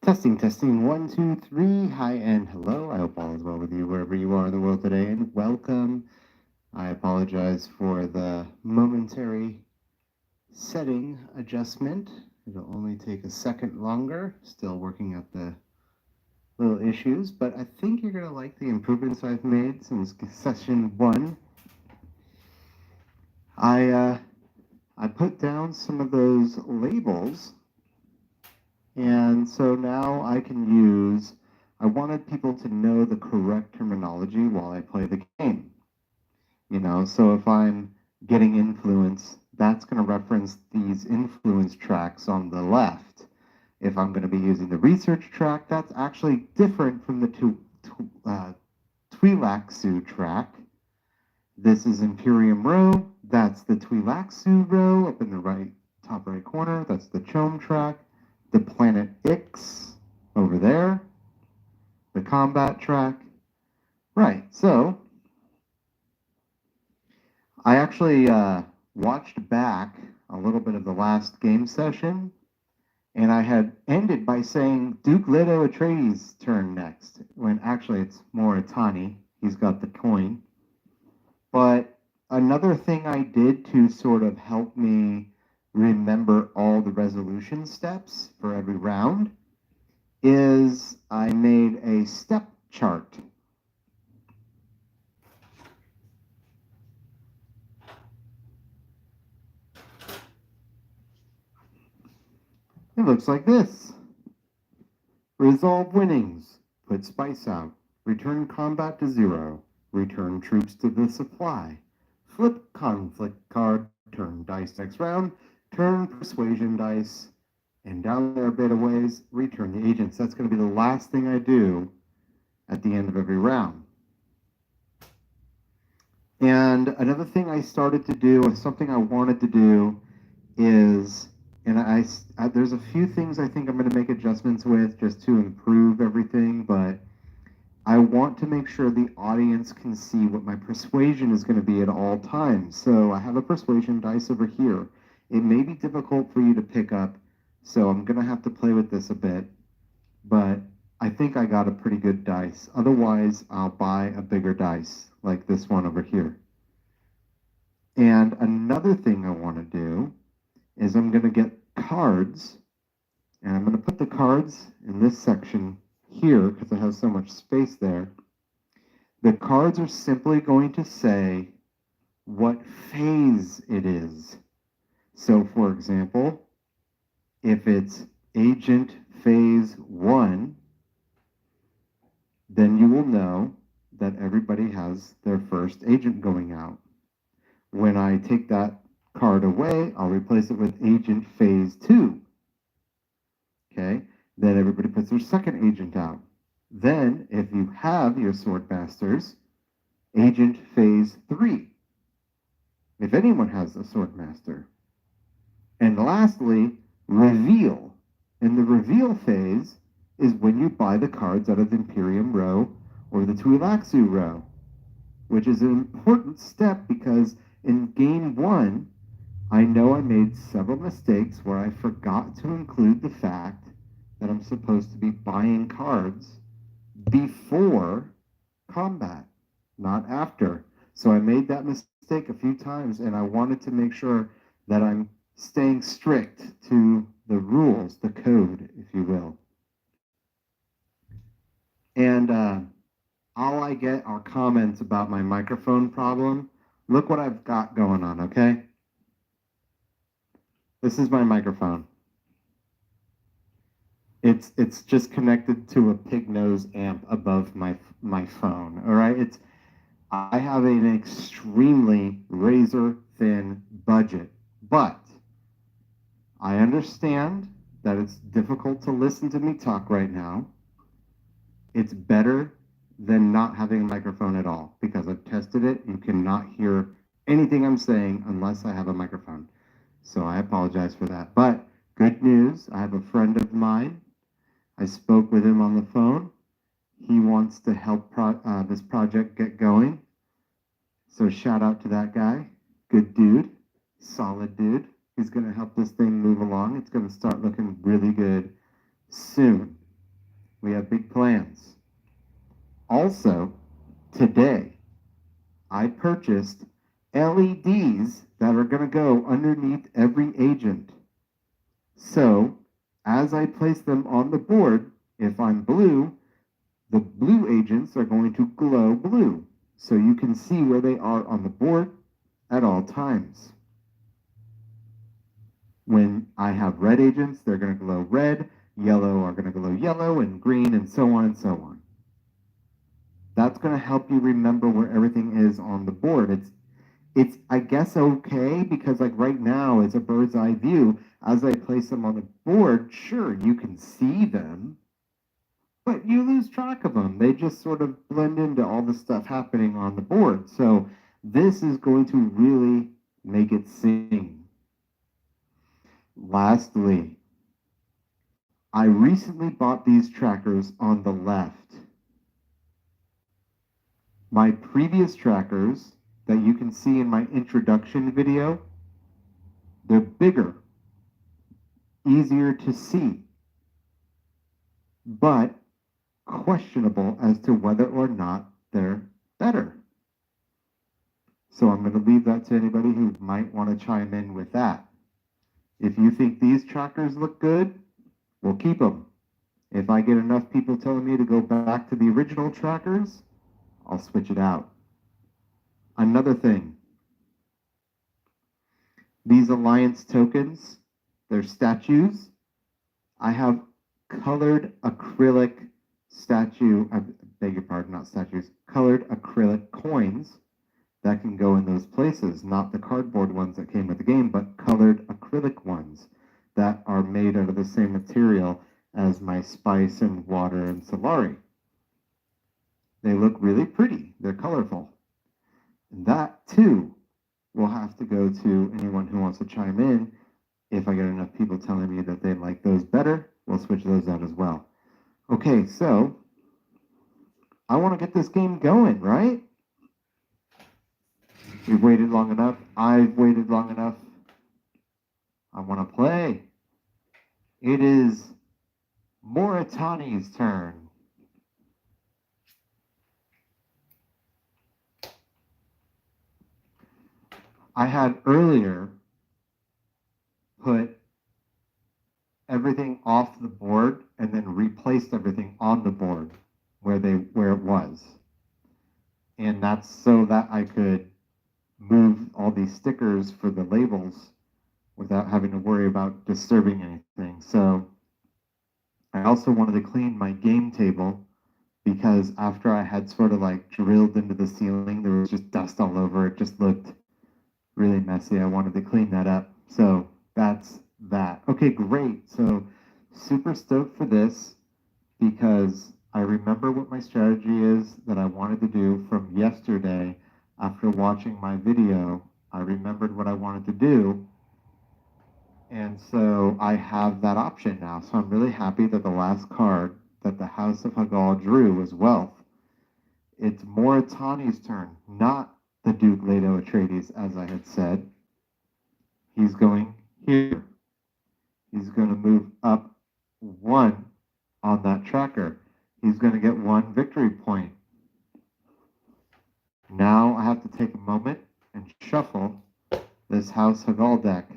Testing, testing, 1, 2, 3. Hi and hello. I hope all is well with you wherever you are in the world today, and welcome. I apologize for the momentary setting adjustment. It'll only take a second longer. Still working out the little issues, but I think you're going to like the improvements I've made since session 1. I put down some of those labels, and so now I can use, I wanted people to know the correct terminology while I play the game. So if I'm getting influence, that's going to reference these influence tracks on the left. If I'm going to be using the research track, that's actually different from the Twi'laksu track. This is Imperium row. That's the Twi'laksu row up in the top right corner. That's the Chom track. The planet Ix over there. The combat track. Right, so I actually watched back a little bit of the last game session, and I had ended by saying Duke Leto Atreides' turn next, when actually it's more Atani. He's got the coin. But another thing I did to sort of help me remember all the resolution steps for every round is I made a step chart. It looks like this. Resolve winnings. Put spice out. Return combat to 0. Return troops to the supply. Flip conflict card. Turn dice next round. Turn persuasion dice. And down there a bit of ways, return the agents. That's going to be the last thing I do at the end of every round. And another thing I started to do, something I wanted to do, is, and there's a few things I think I'm going to make adjustments with just to improve everything, but I want to make sure the audience can see what my persuasion is going to be at all times. So I have a persuasion dice over here. It may be difficult for you to pick up, so I'm going to have to play with this a bit, but I think I got a pretty good dice. Otherwise, I'll buy a bigger dice, like this one over here. And another thing I want to do is I'm going to get cards, and I'm going to put the cards in this section here because I have so much space there. The cards are simply going to say what phase it is. So, for example, if it's Agent Phase 1, then you will know that everybody has their first agent going out. When I take that card away, I'll replace it with Agent Phase 2. Okay, then everybody puts their second agent out. Then, if you have your Swordmasters, Agent Phase 3. If anyone has a Swordmaster. And lastly, Reveal. And the Reveal phase is when you buy the cards out of the Imperium row or the Twi'laksu row, which is an important step because in Game 1, I know I made several mistakes where I forgot to include the fact that I'm supposed to be buying cards before combat, not after. So I made that mistake a few times, and I wanted to make sure that I'm staying strict to the rules, the code, if you will. And all I get are comments about my microphone problem. Look what I've got going on, okay? This is my microphone. It's just connected to a pig nose amp above my phone, all right? I have an extremely razor thin budget, but I understand that it's difficult to listen to me talk right now. It's better than not having a microphone at all because I've tested it. You cannot hear anything I'm saying unless I have a microphone. So I apologize for that. But good news, I have a friend of mine. I spoke with him on the phone. He wants to help this project get going. So shout out to that guy. Good dude. Solid dude. He's going to help this thing move along. It's going to start looking really good soon. We have big plans. Also, today, I purchased LEDs that are going to go underneath every agent. So, as I place them on the board, if I'm blue, the blue agents are going to glow blue. So you can see where they are on the board at all times. When I have red agents, they're going to glow red, yellow are going to glow yellow, and green, and so on and so on. That's going to help you remember where everything is on the board. It's I guess okay, because like right now it's a bird's eye view. As I place them on the board, sure, you can see them, but you lose track of them. They just sort of blend into all the stuff happening on the board. So this is going to really make it sing. Lastly, I recently bought these trackers on the left. My previous trackers that you can see in my introduction video, they're bigger, easier to see, but questionable as to whether or not they're better. So I'm going to leave that to anybody who might want to chime in with that. If you think these trackers look good, we'll keep them. If I get enough people telling me to go back to the original trackers, I'll switch it out. Another thing, these alliance tokens, they're statues. I have colored acrylic I beg your pardon, not statues, colored acrylic coins that can go in those places, not the cardboard ones that came with the game, but colored acrylic ones that are made out of the same material as my spice and water and Solari. They look really pretty. They're colorful. And that, too, will have to go to anyone who wants to chime in. If I get enough people telling me that they like those better, we'll switch those out as well. Okay, so I want to get this game going, right? We've waited long enough. I've waited long enough. I want to play. It is Moritani's turn. I had earlier put everything off the board and then replaced everything on the board where it was. And that's so that I could move all these stickers for the labels without having to worry about disturbing anything. So I also wanted to clean my game table because after I had sort of like drilled into the ceiling, there was just dust all over. It just looked really messy. I wanted to clean that up. So that's that. Okay, great. So super stoked for this because I remember what my strategy is that I wanted to do from yesterday. After watching my video, I remembered what I wanted to do. And so I have that option now. So I'm really happy that the last card that the House of Hagal drew was Wealth. It's Moritani's turn, not the Duke Leto Atreides, as I had said. He's going here. He's going to move up 1 on that tracker. He's going to get 1 victory point. Now I have to take a moment and shuffle this House Hagal deck.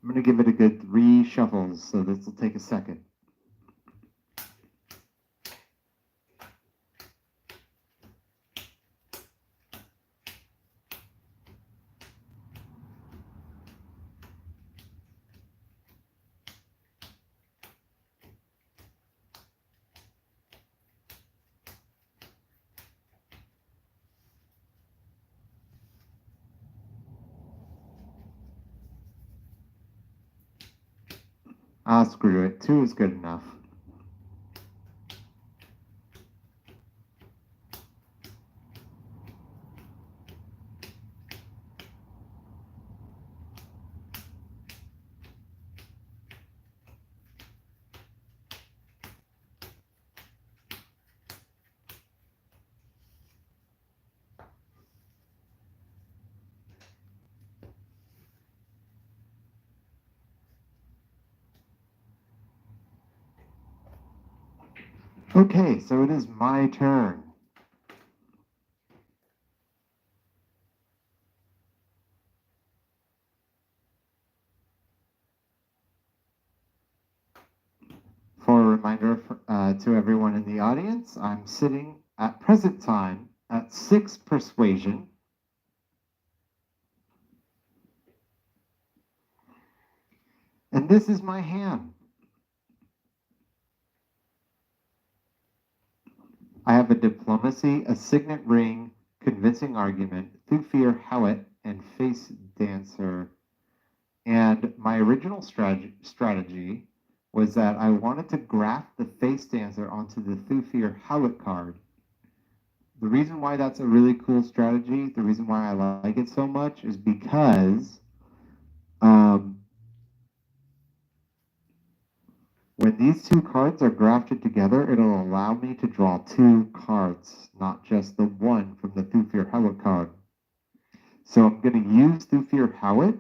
I'm going to give it a good 3 shuffles, so this will take a second. Ah, screw it. 2 is good enough. Okay, so it is my turn. For a reminder to everyone in the audience, I'm sitting at present time at 6 persuasion. And this is my hand. I have a diplomacy, a signet ring, convincing argument, through fear, Howitt, and face dancer. And my original strategy was that I wanted to graft the face dancer onto the Thufir Howitt card. The reason why that's a really cool strategy, the reason why I like it so much, is because when these two cards are grafted together, it'll allow me to draw 2 cards, not just the one from the Thufir Howitt card. So I'm going to use Thufir Howitt,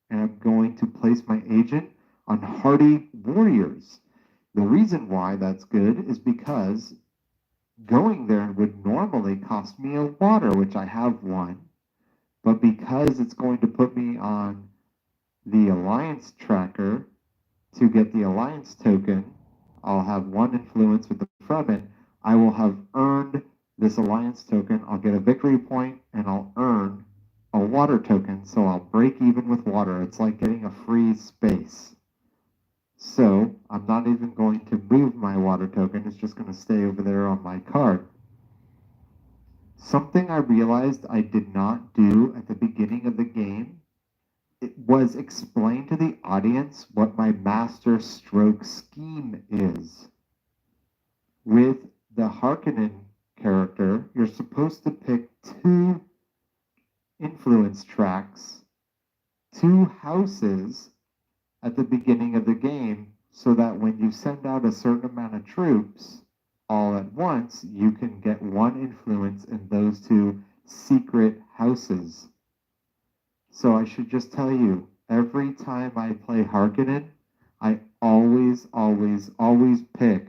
and I'm going to place my agent on Hardy Warriors. The reason why that's good is because going there would normally cost me a water, which I have one, but because it's going to put me on the Alliance tracker to get the Alliance token, I'll have 1 influence with the Fremen. I will have earned this Alliance token. I'll get a victory point, and I'll earn a water token, so I'll break even with water. It's like getting a free space. So I'm not even going to move my water token. It's just going to stay over there on my card. Something I realized I did not do at the beginning of the game, it was explain to the audience what my master stroke scheme is. With the Harkonnen character, you're supposed to pick 2 influence tracks, 2 houses at the beginning of the game, so that when you send out a certain amount of troops all at once, you can get 1 influence in those 2 secret houses. So I should just tell you, every time I play Harkonnen, I always pick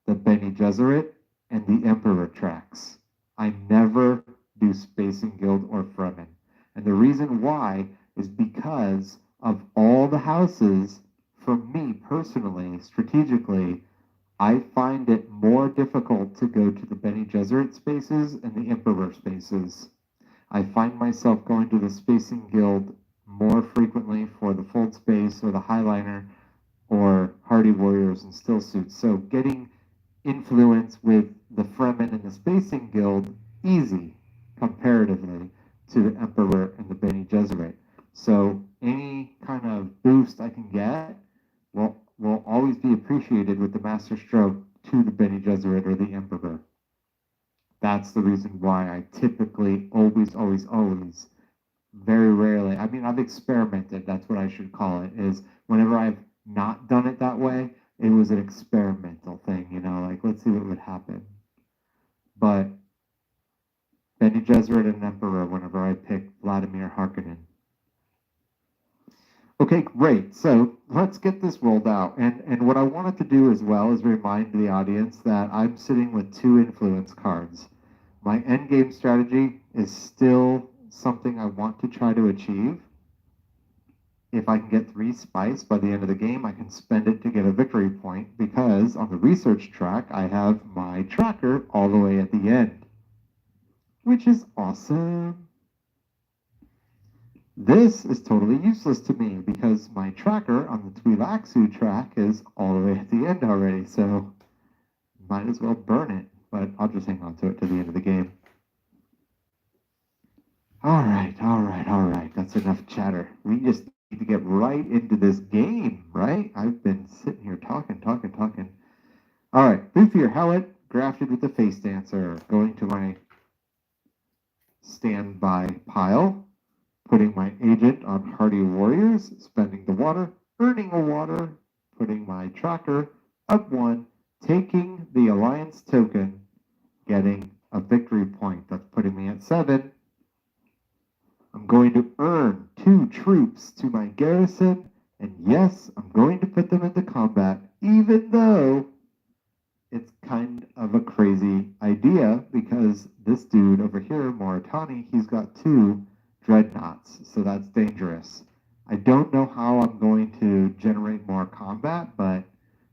the Bene Gesserit and the Emperor tracks. I never do Spacing Guild or Fremen. And the reason why is because of all the houses, for me personally, strategically, I find it more difficult to go to the Bene Gesserit spaces and the Emperor spaces. I find myself going to the Spacing Guild more frequently for the Fold Space or the Highliner or Hardy Warriors and Still Suits. So getting influence with the Fremen and the Spacing Guild, easy comparatively to the Emperor and the Bene Gesserit. So any kind of boost I can get will always be appreciated with the Master Stroke to the Bene Gesserit or the Emperor. That's the reason why I typically always, very rarely, I mean, I've experimented, that's what I should call it, is whenever I've not done it that way, it was an experimental thing, you know, like, let's see what would happen. But Bene Gesserit and Emperor whenever I pick Vladimir Harkonnen. Okay, great. So let's get this rolled out. And what I wanted to do as well is remind the audience that I'm sitting with 2 influence cards. My endgame strategy is still something I want to try to achieve. If I can get 3 spice by the end of the game, I can spend it to get a victory point, because on the research track, I have my tracker all the way at the end, which is awesome. This is totally useless to me because my tracker on the Twi'leksu track is all the way at the end already, so might as well burn it, but I'll just hang on to it to the end of the game. All right. That's enough chatter. We just need to get right into this game, right? I've been sitting here talking. All right, Thufir Howitt, grafted with the face dancer. Going to my standby pile, putting my agent on Hardy Warriors, spending the water, earning a water, putting my tracker up 1, taking the Alliance token, getting a victory point. That's putting me at 7. I'm going to earn 2 troops to my garrison, and yes, I'm going to put them into combat, even though it's kind of a crazy idea because this dude over here, Moritani, he's got two dreadnoughts, so that's dangerous. I don't know how I'm going to generate more combat, but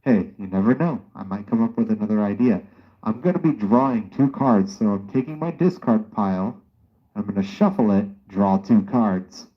hey, you never know. I might come up with another idea. I'm going to be drawing two cards, so I'm taking my discard pile, I'm going to shuffle it, draw two cards.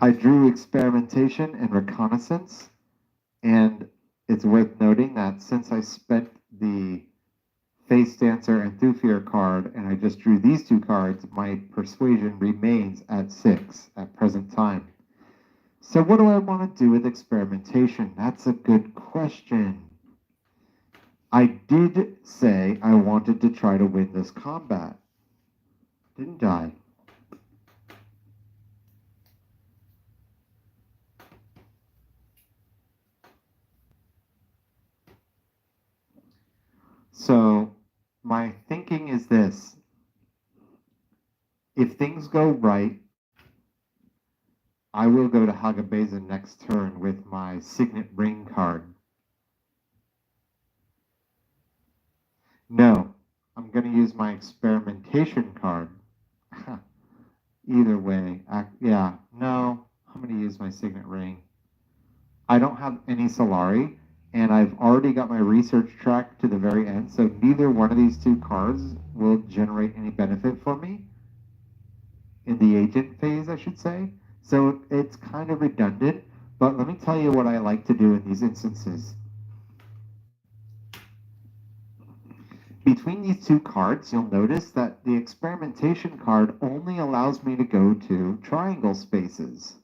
I drew experimentation and reconnaissance, and it's worth noting that since I spent the Face Dancer and Thufir card and I just drew these two cards, my persuasion remains at 6 at present time. So what do I want to do with experimentation? That's a good question. I did say I wanted to try to win this combat, didn't I? So my thinking is this. If things go right, I will go to Hagabeza next turn with my Signet Ring card. No, I'm going to use my experimentation card. Either way, yeah, no, I'm going to use my Signet Ring. I don't have any Solari, and I've already got my research track to the very end, so neither one of these two cards will generate any benefit for me in the agent phase, I should say. So it's kind of redundant, but let me tell you what I like to do in these instances. Between these two cards, you'll notice that the experimentation card only allows me to go to triangle spaces,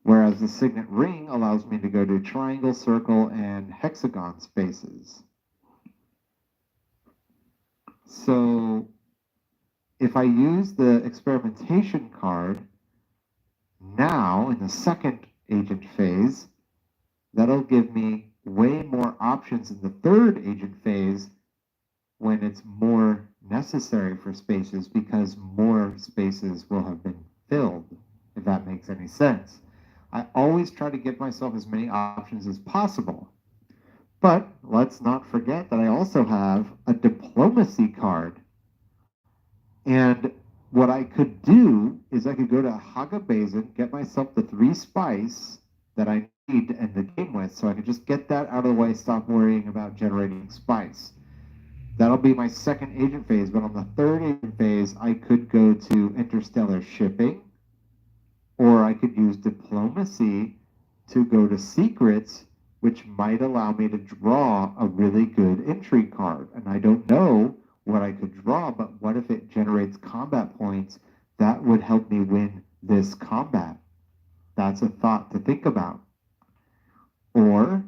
whereas the Signet Ring allows me to go to triangle, circle, and hexagon spaces. So if I use the experimentation card now in the second agent phase, that'll give me way more options in the third agent phase when it's more necessary for spaces because more spaces will have been filled, if that makes any sense. I always try to give myself as many options as possible. But let's not forget that I also have a diplomacy card. And what I could do is I could go to Hagabazin, get myself the 3 spice that I need to end the game with, so I could just get that out of the way, stop worrying about generating spice. That'll be my second agent phase, but on the third agent phase, I could go to interstellar shipping, or I could use diplomacy to go to secrets, which might allow me to draw a really good entry card. And I don't know what I could draw, but what if it generates combat points? That would help me win this combat. That's a thought to think about. Or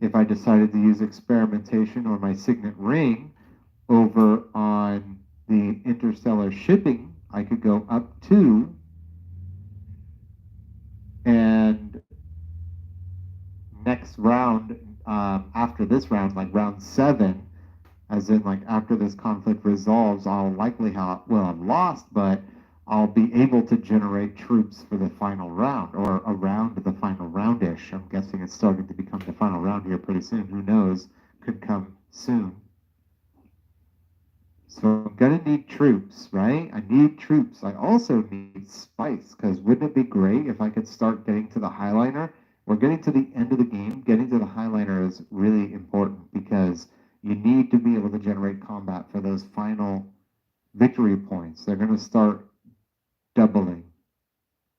if I decided to use experimentation or my Signet Ring over on the interstellar shipping, I could go up 2 and next round, after this round, like round 7, as in like after this conflict resolves, I'll likely have lost, but I'll be able to generate troops for the final round or around the final roundish. I'm guessing it's starting to become the final round here pretty soon. Who knows? Could come soon. So I'm gonna need troops, right? I need troops. I also need spice, because wouldn't it be great if I could start getting to the highliner? We're getting to the end of the game. Getting to the highliner is really important because you need to be able to generate combat for those final victory points. They're going to start doubling.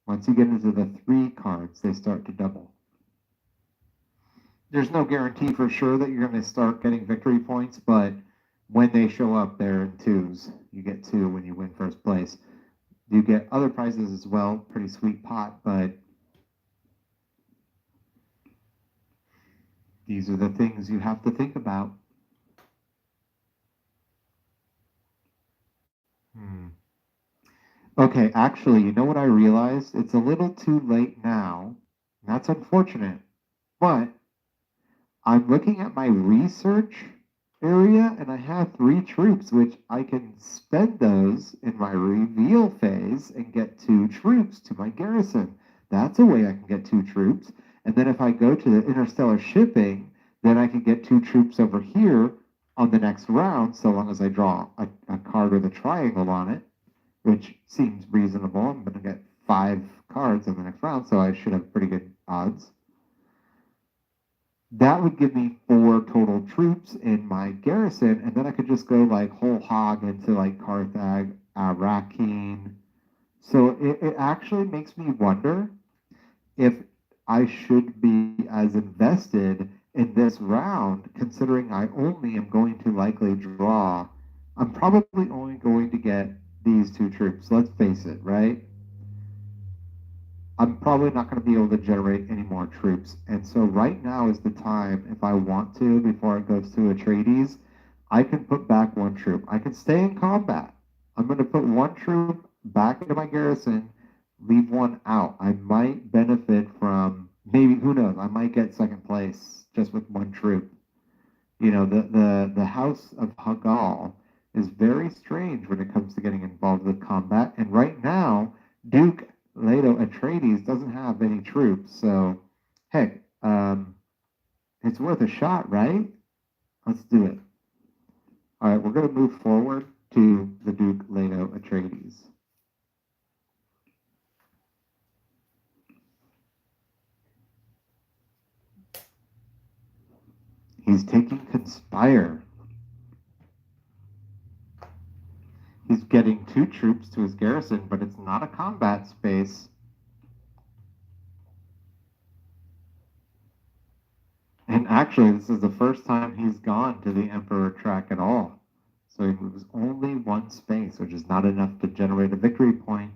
Once you get into the 3 cards, they start to double. There's no guarantee for sure that you're going to start getting victory points, but when they show up, they're in 2s. You get 2 when you win first place. You get other prizes as well, pretty sweet pot, but these are the things you have to think about. Okay, actually, you know what I realized? It's a little too late now. That's unfortunate. But I'm looking at my research area and I have 3 troops, which I can spend those in my reveal phase and get 2 troops to my garrison. That's a way I can get 2 troops. And then if I go to the interstellar shipping, then I can get 2 troops over here on the next round, so long as I draw a card with a triangle on it, which seems reasonable. I'm going to get 5 cards in the next round, so I should have pretty good odds. That would give me 4 total troops in my garrison, and then I could just go like whole hog into like Carthage, Rakeen. So it actually makes me wonder if I should be as invested in this round, considering I only am going to likely draw. I'm probably only going to get these 2 troops. Let's face it, right? I'm probably not going to be able to generate any more troops. And so right now is the time, if I want to, before it goes to Atreides, I can put back 1 troop. I can stay in combat. I'm going to put 1 troop back into my garrison, leave 1 out. I might benefit from, maybe, who knows, I might get second place just with 1 troop. You know, the House of Hagal is very strange when it comes to getting involved with combat. And right now, Duke Leto Atreides doesn't have any troops, so heck, it's worth a shot, right? Let's do it. All right, we're going to move forward to the Duke Leto Atreides. He's taking Conspire. He's getting 2 troops to his garrison, but it's not a combat space. And actually, this is the first time he's gone to the Emperor track at all. So he moves only 1 space, which is not enough to generate a victory point.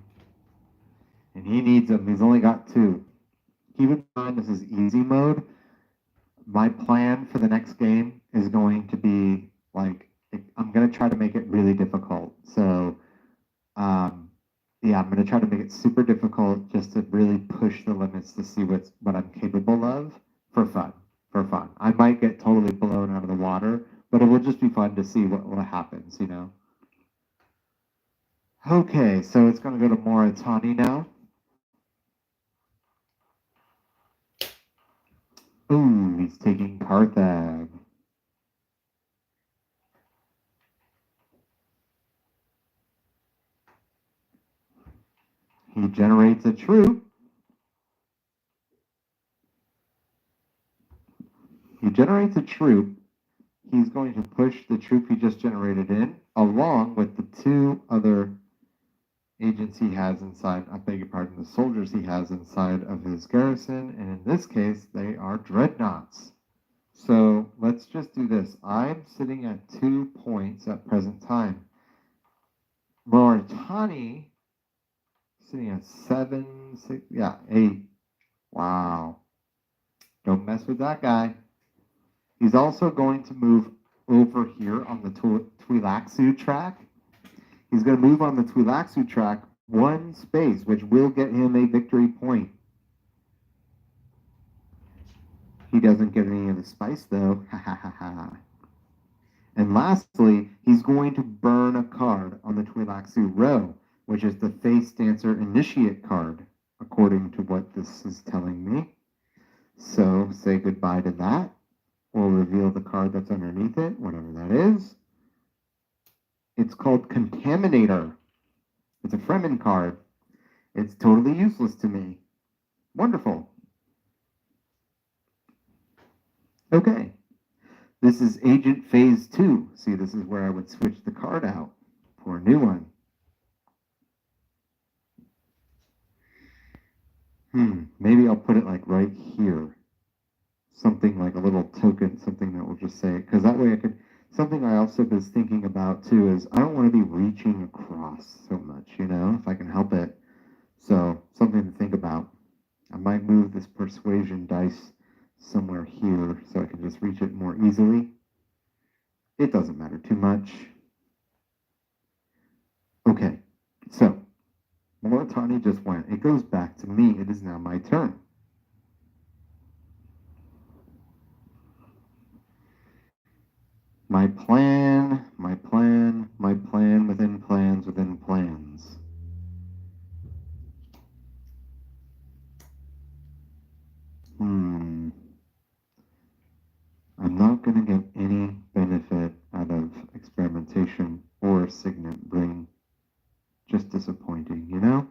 And he needs them. He's only got 2. Keep in mind, this is easy mode. My plan for the next game is going to be like, I'm going to try to make it really difficult. So, yeah, I'm going to try to make it super difficult just to really push the limits to see what I'm capable of for fun. For fun. I might get totally blown out of the water, but it will just be fun to see what happens, you know? Okay, so it's going to go to Moritani now. Ooh, he's taking Carthage. He generates a troop. He generates a troop. He's going to push the troop he just generated in, along with the 2 other agents he has inside, I beg your pardon, the soldiers he has inside of his garrison, and in this case, they are dreadnoughts. So let's just do this. I'm sitting at 2 points at present time. Moritani sitting at 7, 6, yeah, 8. Wow. Don't mess with that guy. He's also going to move over here on the Twi'leksu track. He's going to move on the Twi'leksu track 1 space, which will get him a victory point. He doesn't get any of the spice, though. Ha ha ha ha. And lastly, he's going to burn a card on the Twi'leksu row, which is the Face Dancer Initiate card, according to what this is telling me. So say goodbye to that. We'll reveal the card that's underneath it, whatever that is. It's called Contaminator. It's a Fremen card. It's totally useless to me. Wonderful. Okay. This is Agent Phase 2. See, this is where I would switch the card out for a new one. Maybe I'll put it like right here. Something like a little token, something that will just say, because that way I could, something I also was thinking about too is I don't want to be reaching across so much, you know, if I can help it. So something to think about. I might move this persuasion dice somewhere here so I can just reach it more easily. It doesn't matter too much. Okay, so Moritani just went. It goes back to me. It is now my turn. My plan within plans within plans. I'm not going to get any benefit out of experimentation or signet ring. Just disappointing, you know?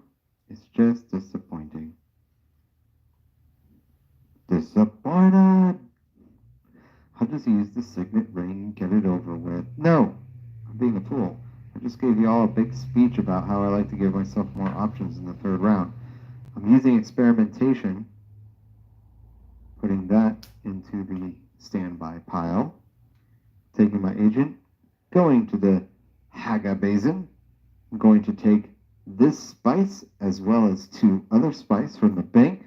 It's just disappointing. Disappointed! I'll just use the signet ring and get it over with. No! I'm being a fool. I just gave you all a big speech about how I like to give myself more options in the third round. I'm using experimentation, putting that into the standby pile, taking my agent, going to the Haga Basin. I'm going to take this spice as well as 2 other spice from the bank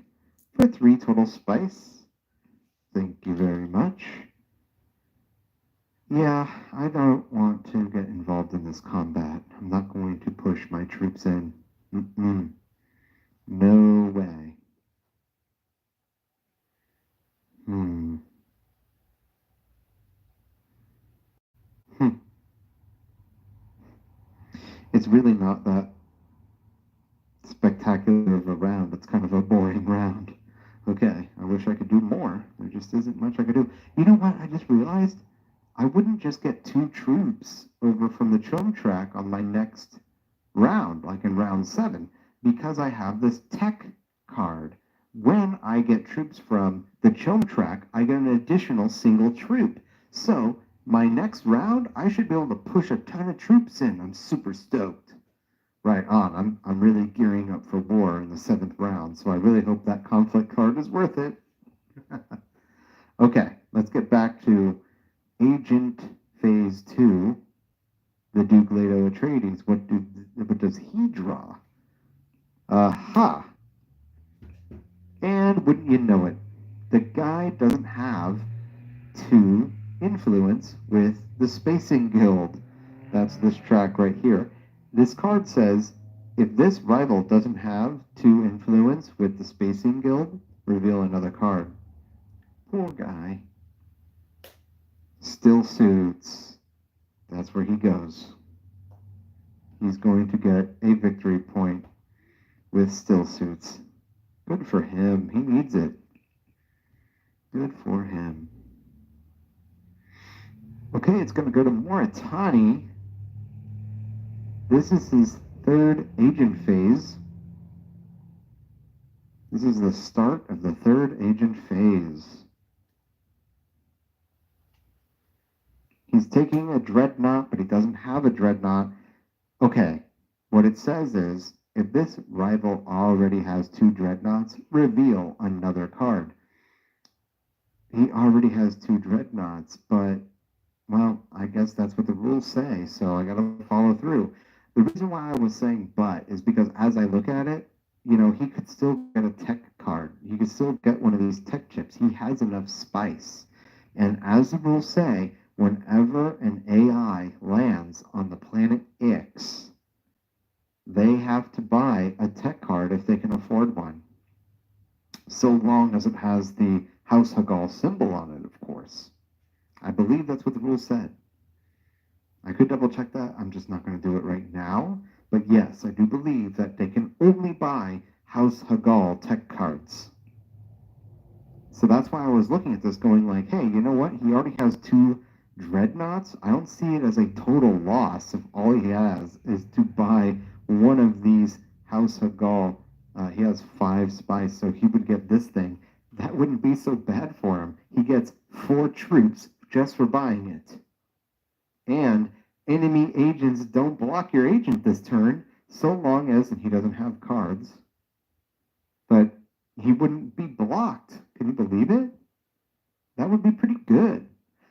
for 3 total spice. Thank you very much. Yeah, I don't want to get involved in this combat. I'm not going to push my troops in. No way. It's really not that spectacular of a round. It's kind of a boring round. Okay, I wish I could do more. There just isn't much I could do. You know what? I just realized I wouldn't just get 2 troops over from the Chom track on my next round, like in round 7, because I have this tech card. When I get troops from the Chom track, I get an additional single troop. So my next round, I should be able to push a ton of troops in. I'm super stoked. Right on. I'm really gearing up for war in the 7th round, so I really hope that conflict card is worth it. Okay, let's get back to Agent Phase 2, the Duke Leto Atreides. What does he draw? Aha! And wouldn't you know it, the guy doesn't have 2 influence with the Spacing Guild. That's this track right here. This card says, if this rival doesn't have 2 influence with the Spacing Guild, reveal another card. Poor guy. Still suits. That's where he goes. He's going to get a victory point with still suits. Good for him. He needs it. Good for him. Okay, it's going to go to Moritani. This is his 3rd agent phase. This is the start of the 3rd agent phase. He's taking a dreadnought, but he doesn't have a dreadnought. Okay, what it says is, if this rival already has 2 dreadnoughts, reveal another card. He already has 2 dreadnoughts, but, well, I guess that's what the rules say, so I gotta follow through. The reason why I was saying but is because as I look at it, you know, he could still get a tech card. He could still get one of these tech chips. He has enough spice. And as the rules say, whenever an AI lands on the planet X, they have to buy a tech card if they can afford one. So long as it has the House Hagal symbol on it, of course. I believe that's what the rules said. I could double check that. I'm just not going to do it right now. But yes, I do believe that they can only buy House Hagal tech cards. So that's why I was looking at this going like, hey, you know what? He already has 2 dreadnoughts. I don't see it as a total loss if all he has is to buy one of these House Hagal. He has 5 spice, so he would get this thing. That wouldn't be so bad for him. He gets 4 troops just for buying it. And enemy agents don't block your agent this turn, so long as, and he doesn't have cards, but he wouldn't be blocked. Can you believe it? That would be pretty good.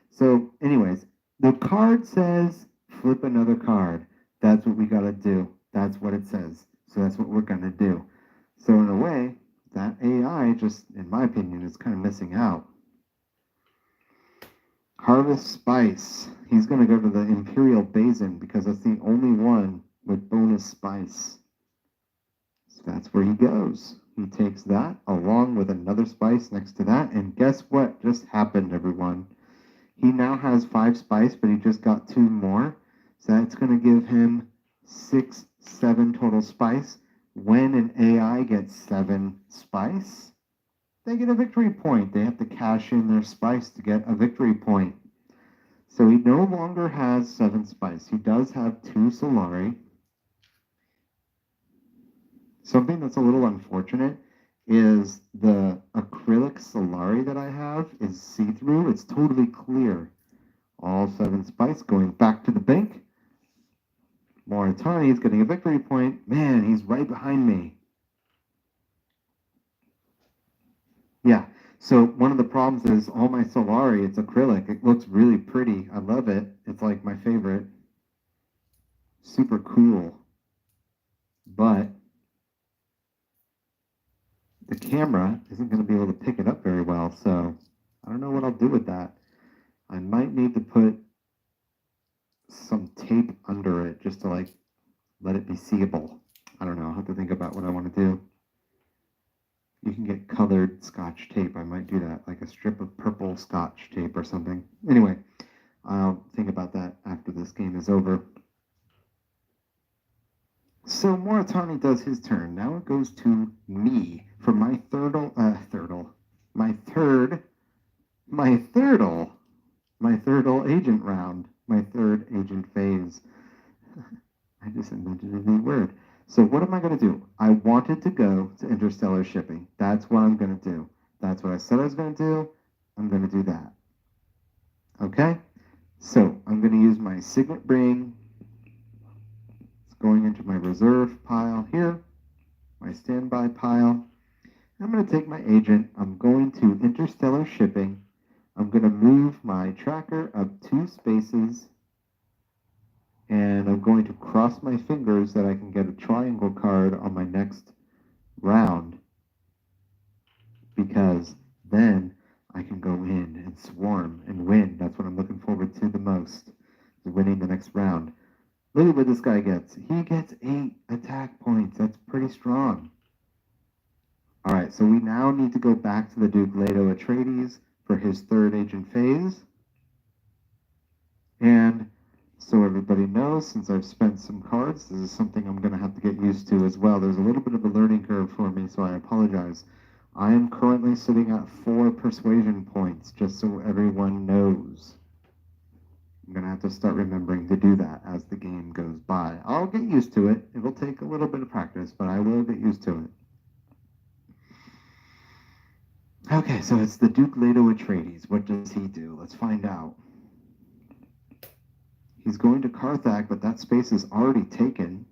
So anyways, the card says flip another card. That's what we got to do. That's what it says. So that's what we're going to do. So in a way, that AI just, in my opinion, is kind of missing out. Harvest Spice. He's going to go to the Imperial Basin because that's the only one with bonus spice. So that's where he goes. He takes that along with another spice next to that, and guess what just happened, everyone? He now has 5 spice, but he just got 2 more. So that's going to give him 6, 7 total spice. When an AI gets 7 spice, they get a victory point. They have to cash in their spice to get a victory point. So he no longer has 7 spice. He does have 2 Solari. Something that's a little unfortunate is the acrylic Solari that I have is see-through. It's totally clear. All 7 spice going back to the bank. Moritani is getting a victory point. Man, he's right behind me. Yeah, so one of the problems is all my Solari, it's acrylic. It looks really pretty. I love it. It's like my favorite. Super cool. But the camera isn't going to be able to pick it up very well, so I don't know what I'll do with that. I might need to put some tape under it just to like let it be seeable. I don't know. I'll have to think about what I want to do. You can get colored Scotch tape. I might do that, like a strip of purple Scotch tape or something. Anyway, I'll think about that after this game is over. So Moritani does his turn. Now it goes to me for my thirdle agent round, my third agent phase. I just invented a new word. So what am I going to do? I wanted to go to interstellar shipping. That's what I'm going to do. That's what I said I was going to do. I'm going to do that. Okay? So I'm going to use my signet ring. It's going into my reserve pile here, my standby pile. I'm going to take my agent. I'm going to interstellar shipping. I'm going to move my tracker up 2 spaces. And I'm going to cross my fingers that I can get a triangle card on my next round, because then I can go in and swarm and win. That's what I'm looking forward to the most, is winning the next round. Look at what this guy gets. He gets 8 attack points. That's pretty strong. All right, so we now need to go back to the Duke Leto Atreides for his third agent phase. And so everybody knows, since I've spent some cards, this is something I'm going to have to get used to as well. There's a little bit of a learning curve for me, so I apologize. I am currently sitting at 4 persuasion points, just so everyone knows. I'm going to have to start remembering to do that as the game goes by. I'll get used to it. It will take a little bit of practice, but I will get used to it. Okay, so it's the Duke Leto Atreides. What does he do? Let's find out. He's going to Carthag, but that space is already taken.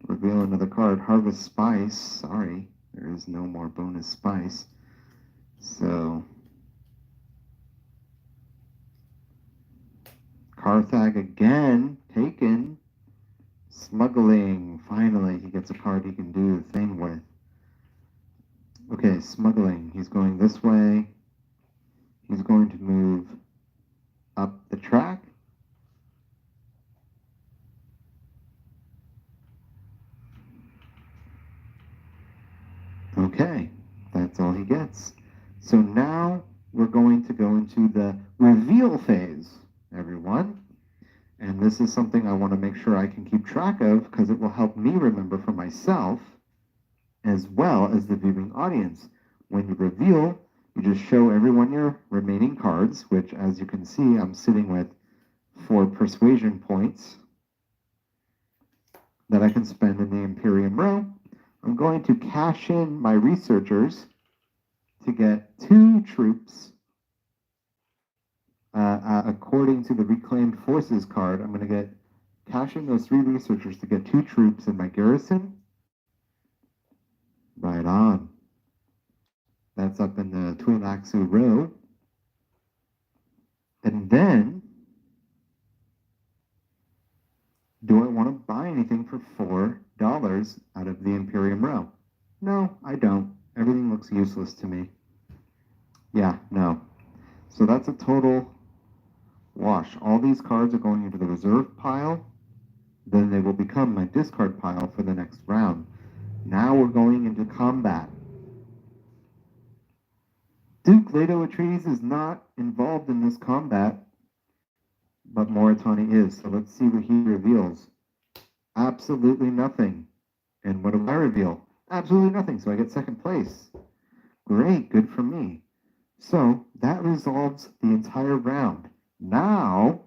Reveal another card. Harvest Spice. Sorry, there is no more bonus spice. So, Carthag again, taken. Smuggling. Finally, he gets a card he can do the thing with. Okay, smuggling. He's going this way. He's going to move up the track. Okay, that's all he gets. So now we're going to go into the reveal phase, everyone. And this is something I want to make sure I can keep track of, because it will help me remember for myself as well as the viewing audience. When you reveal, you just show everyone your remaining cards, which, as you can see, I'm sitting with 4 persuasion points that I can spend in the Imperium row. I'm going to cash in my researchers to get 2 troops. According to the Reclaimed Forces card, I'm going to cash in those 3 researchers to get 2 troops in my garrison. Right on. That's up in the Twi'leksu row. And then, do I want to buy anything for $4 out of the Imperium row? No, I don't. Everything looks useless to me. Yeah, no. So that's a total wash. All these cards are going into the reserve pile. Then they will become my discard pile for the next round. Now we're going into combat. Duke Leto Atreides is not involved in this combat, but Moritani is. So let's see what he reveals. Absolutely nothing. And what do I reveal? Absolutely nothing. So I get second place. Great, good for me. So that resolves the entire round. Now,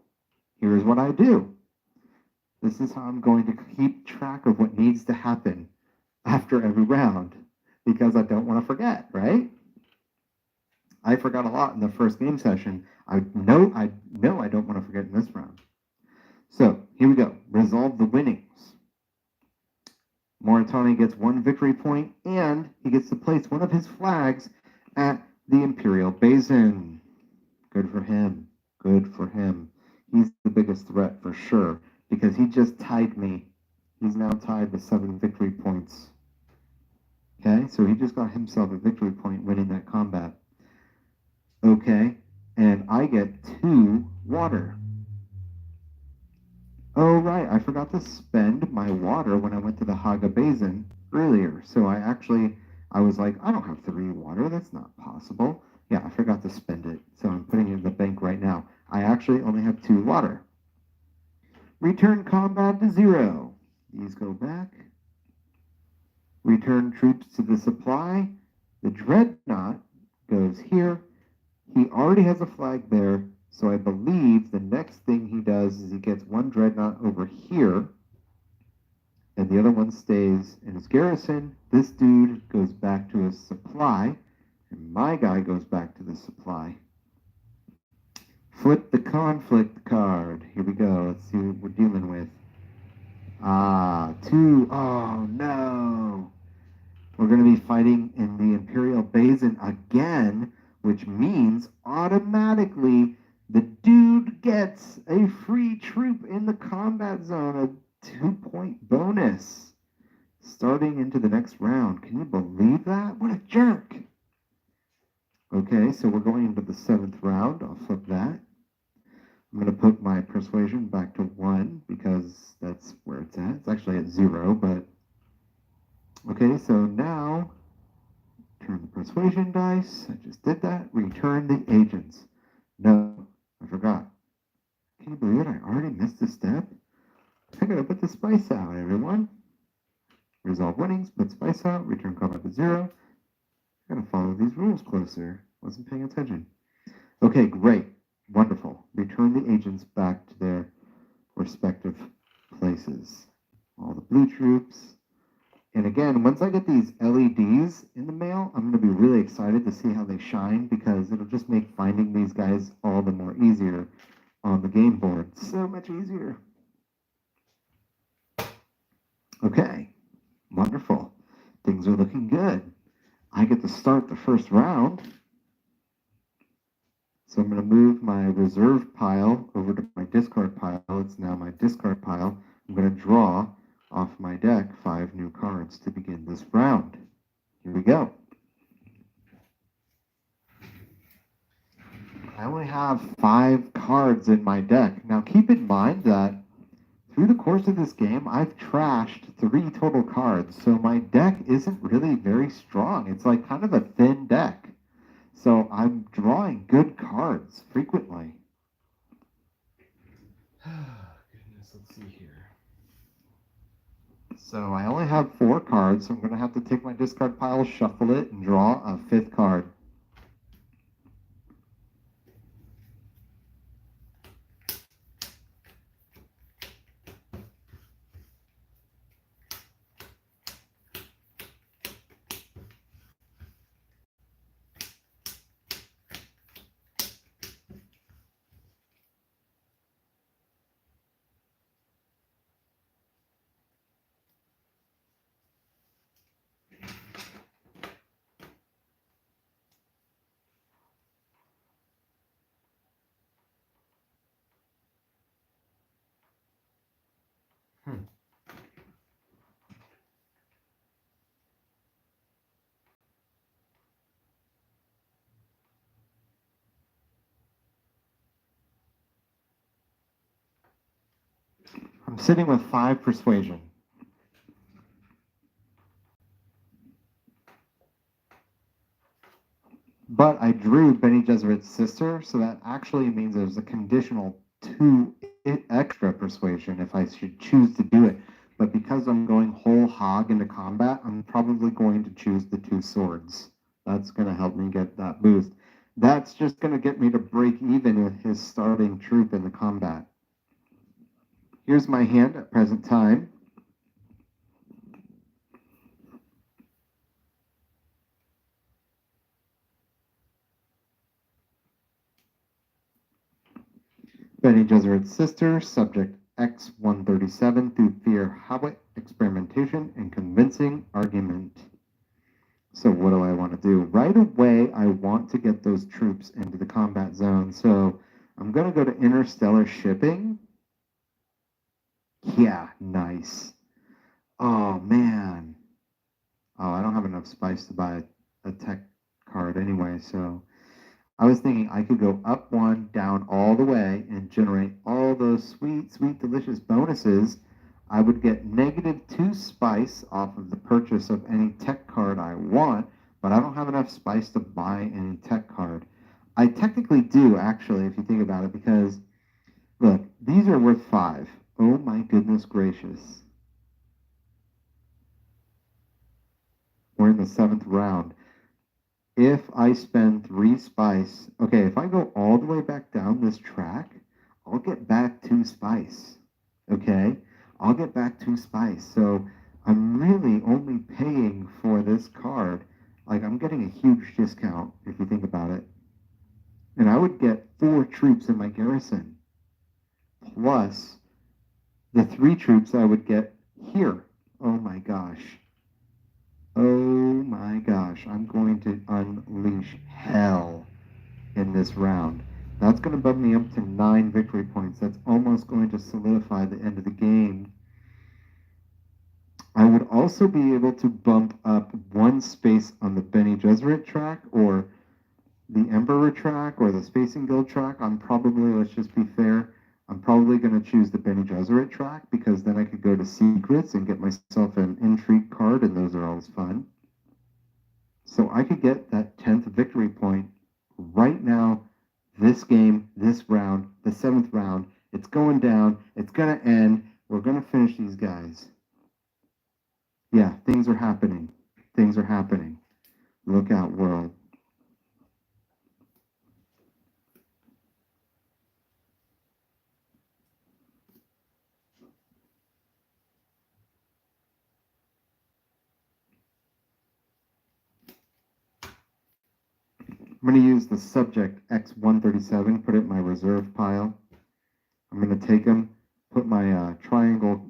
here's what I do. This is how I'm going to keep track of what needs to happen after every round, because I don't want to forget, right? I forgot a lot in the first game session. I know I don't want to forget in this round. So here we go. Resolve the winnings. Moritani gets 1 victory point, and he gets to place one of his flags at the Imperial Basin. Good for him. Good for him. He's the biggest threat for sure, because he just tied me. He's now tied with 7 victory points. Okay, so he just got himself a victory point winning that combat. Okay, and I get 2 water. Oh, right, I forgot to spend my water when I went to the Haga Basin earlier. So I was like, I don't have 3 water. That's not possible. Yeah, I forgot to spend it. So I'm putting it in the bank right now. I actually only have 2 water. Return combat to 0. These go back. Return troops to the supply. The dreadnought goes here. He already has a flag there, so I believe the next thing he does is he gets 1 dreadnought over here, and the other one stays in his garrison. This dude goes back to his supply, and my guy goes back to the supply. Flip the conflict card. Here we go. Let's see what we're dealing with. 2. Oh, no. We're going to be fighting in the Imperial Basin again, which means automatically the dude gets a free troop in the combat zone, a 2-point bonus starting into the next round. Can you believe that? What a jerk. Okay, so we're going into the 7th round. I'll flip that. I'm going to put my persuasion back to 1 because that's where it's at. It's actually at 0, but okay, so now turn the persuasion dice. I just did that. Return the agents. No, I forgot. Can you believe it? I already missed a step. I gotta put the spice out, everyone. Resolve winnings, put spice out, return combat to 0. I gotta follow these rules closer. Wasn't paying attention. Okay, great. Wonderful. Return the agents back to their respective places. All the blue troops. And again, once I get these LEDs in the mail, I'm going to be really excited to see how they shine, because it'll just make finding these guys all the more easier on the game board. So much easier. Okay, wonderful. Things are looking good. I get to start the first round. So I'm going to move my reserve pile over to my discard pile. It's now my discard pile. I'm going to draw off my deck 5 new cards to begin this round. Here we go. I only have 5 cards in my deck. Now keep in mind that through the course of this game, I've trashed 3 total cards, so my deck isn't really very strong. It's like kind of a thin deck. So I'm drawing good cards frequently. Goodness, let's see here. So I only have 4 cards, so I'm going to have to take my discard pile, shuffle it, and draw a 5th card. I'm sitting with 5 persuasion. But I drew Bene Gesserit's sister, so that actually means there's a conditional 2 extra persuasion if I should choose to do it. But because I'm going whole hog into combat, I'm probably going to choose the 2 swords. That's going to help me get that boost. That's just going to get me to break even with his starting troop in the combat. Here's my hand at present time. Bene Gesserit's sister, subject X-137 through fear, habit, experimentation, and convincing argument. So what do I want to do? Right away, I want to get those troops into the combat zone. So I'm going to go to interstellar shipping. Yeah, nice. Oh, man. Oh, I don't have enough spice to buy a tech card anyway, so I was thinking I could go up 1, down all the way, and generate all those sweet, sweet, delicious bonuses. I would get -2 spice off of the purchase of any tech card I want, but I don't have enough spice to buy any tech card. I technically do, actually, if you think about it, because, look, these are worth 5. Oh my goodness gracious. We're in the 7th round. If I spend 3 spice, okay, if I go all the way back down this track, I'll get back 2 spice, okay? I'll get back 2 spice. So I'm really only paying for this card. Like, I'm getting a huge discount if you think about it. And I would get 4 troops in my garrison, plus the 3 troops I would get here. Oh my gosh. Oh my gosh, I'm going to unleash hell in this round. That's going to bump me up to 9 victory points. That's almost going to solidify the end of the game. I would also be able to bump up 1 space on the Bene Gesserit track or the Emperor track or the Spacing Guild track. I'm probably, let's just be fair, I'm probably going to choose the Bene Gesserit track because then I could go to secrets and get myself an intrigue card, and those are always fun. So I could get that 10th victory point right now, this game, this round, the 7th round. It's going down. It's going to end. We're going to finish these guys. Yeah, things are happening. Things are happening. Look out, world. I'm going to use the subject X-137, put it in my reserve pile. I'm going to take him, put my triangle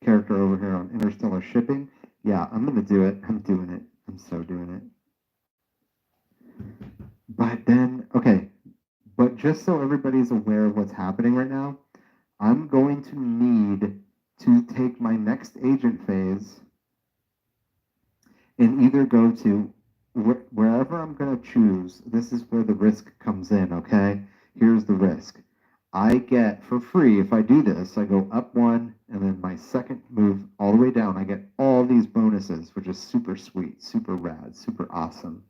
character over here on interstellar shipping. Yeah, I'm going to do it. I'm doing it. I'm so doing it. But then, okay, but just so everybody's aware of what's happening right now, I'm going to need to take my next agent phase and either go to wherever I'm going to choose. This is where the risk comes in, okay? Here's the risk. I get for free, if I do this, I go up 1, and then my second move all the way down, I get all these bonuses, which is super sweet, super rad, super awesome.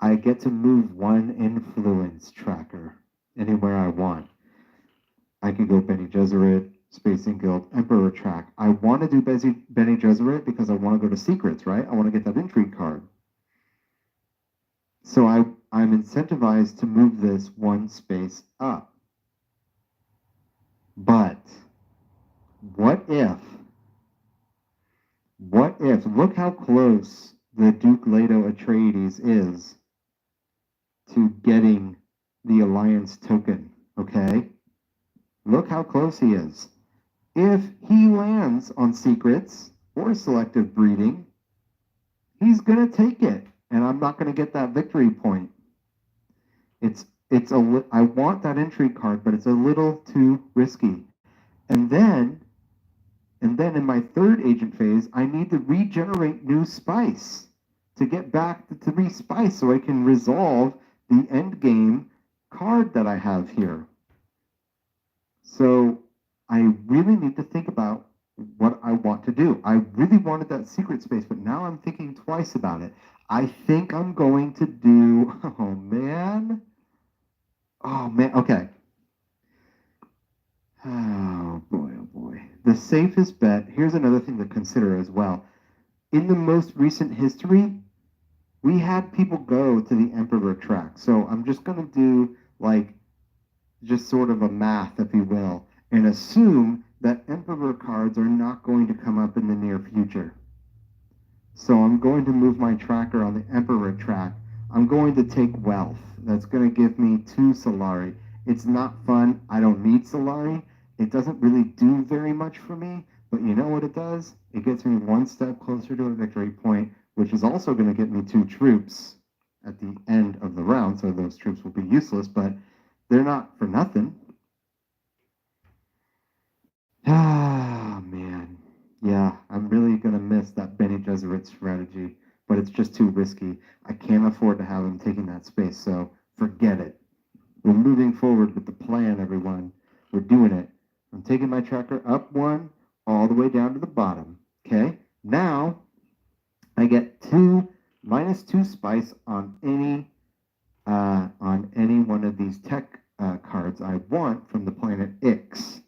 I get to move 1 influence tracker anywhere I want. I can go Bene Gesserit, Spacing Guild, Emperor track. I want to do Bene Gesserit because I want to go to secrets, right? I want to get that intrigue card. So I'm incentivized to move this 1 space up. But what if, look how close the Duke Leto Atreides is to getting the Alliance token, okay? Look how close he is. If he lands on secrets or selective breeding, he's going to take it, and I'm not going to get that victory point. I want that intrigue card, but it's a little too risky. And then in my 3rd agent phase, I need to regenerate new spice to get back to 3 spice so I can resolve the end game card that I have here. So I really need to think about what I want to do. I really wanted that secret space, but now I'm thinking twice about it. I think I'm going to do, oh man. Oh man, okay. Oh boy, oh boy. The safest bet, here's another thing to consider as well. In the most recent history, we had people go to the Emperor track. So I'm just going to do like just sort of a math, if you will, and assume that Emperor cards are not going to come up in the near future. So I'm going to move my tracker on the Emperor track. I'm going to take Wealth. That's going to give me 2 Solari. It's not fun. I don't need Solari. It doesn't really do very much for me, but you know what it does? It gets me 1 step closer to a victory point, which is also going to get me 2 troops at the end of the round, so those troops will be useless, but they're not for nothing. Ah, man. Yeah, I'm really going to miss that Bene Gesserit strategy, but it's just too risky. I can't afford to have him taking that space, so forget it. We're moving forward with the plan, everyone. We're doing it. I'm taking my tracker up 1, all the way down to the bottom. Okay? Now, I get -2 spice on any one of these tech cards I want from the planet Ix.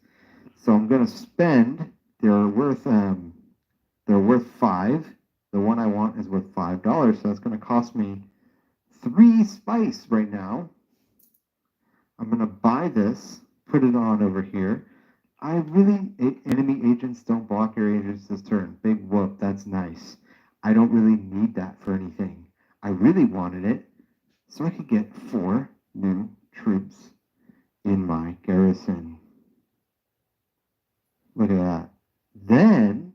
So I'm going to spend. They're worth 5. The one I want is worth $5, so that's going to cost me 3 spice right now. I'm going to buy this, put it on over here. Enemy agents don't block your agents this turn. Big whoop, that's nice. I don't really need that for anything. I really wanted it so I could get 4 new troops in my garrison. Look at that. Then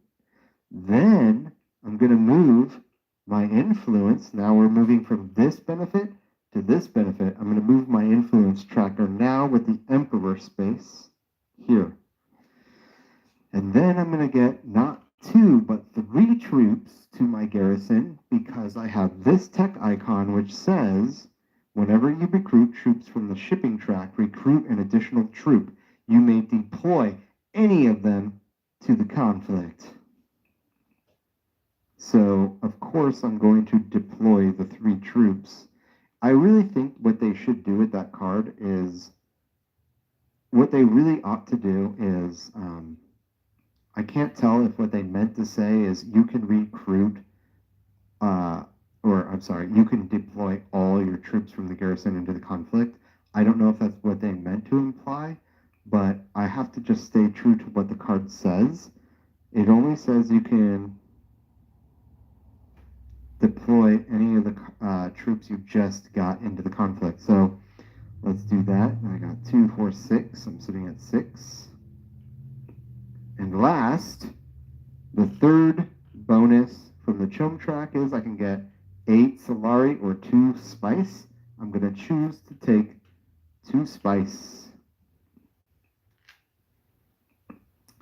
I'm going to move my influence. Now we're moving from this benefit to this benefit. I'm going to move my influence tracker now with the Emperor space here. And then I'm going to get not 2, but 3 troops to my garrison because I have this tech icon which says, whenever you recruit troops from the shipping track, recruit an additional troop. You may deploy any of them to the conflict. So, of course, I'm going to deploy the 3 troops. I really think what they should do with that card is, what they really ought to do is, I can't tell if what they meant to say is you can recruit, you can deploy all your troops from the garrison into the conflict. I don't know if that's what they meant to imply, but I have to just stay true to what the card says. It only says you can deploy any of the troops you just got into the conflict. So let's do that. I got 2, 4, 6. I'm sitting at 6. And last, the third bonus from the Chum track is I can get 8 Solari or 2 spice. I'm going to choose to take 2 spice.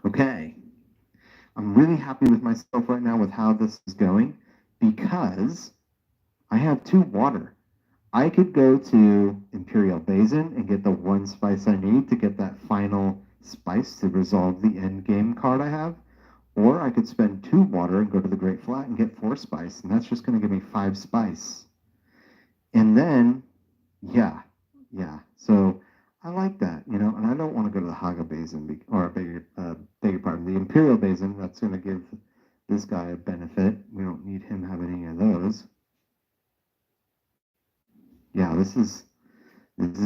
Okay. I'm really happy with myself right now with how this is going because I have 2 water. I could go to Imperial Basin and get the 1 spice I need to get that final spice to resolve the end game card I have. Or I could spend 2 water and go to the Great Flat and get 4 spice, and that's just going to give me 5 spice. And then, yeah. So I like that, and I don't want to go to the Haga Basin, or beg your pardon, the Imperial Basin. That's going to give this guy a benefit. We don't need him having any of those. Yeah, this is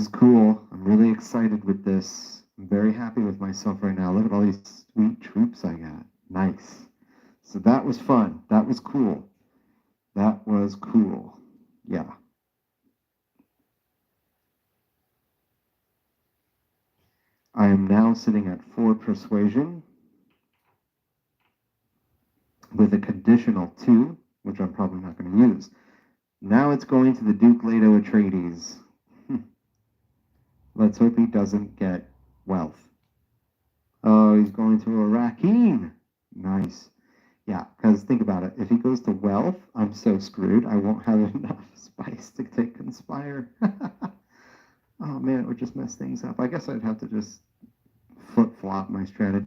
cool. I'm really excited with this. I'm very happy with myself right now. Look at all these sweet troops I got. Nice. So that was fun. That was cool. That was cool. Yeah. I am now sitting at 4 persuasion with a conditional 2, which I'm probably not going to use. Now it's going to the Duke Leto Atreides. Let's hope he doesn't get wealth. Oh, he's going to a Rakhine. Nice. Yeah, because think about it. If he goes to wealth, I'm so screwed. I won't have enough spice to take Conspire. Oh, man, it would just mess things up. I guess I'd have to just flip-flop my strategy.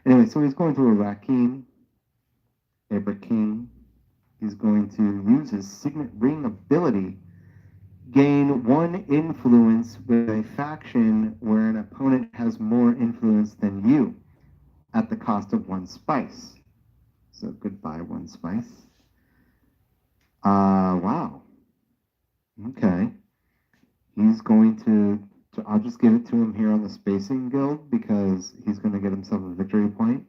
Anyway, so he's going to a Rakhine. He's going to use his signet ring ability, gain 1 influence with a faction where an opponent has more influence than you at the cost of 1 spice. So goodbye, 1 spice. Wow. Okay. He's going to I'll just give it to him here on the Spacing Guild because he's going to get himself a victory point.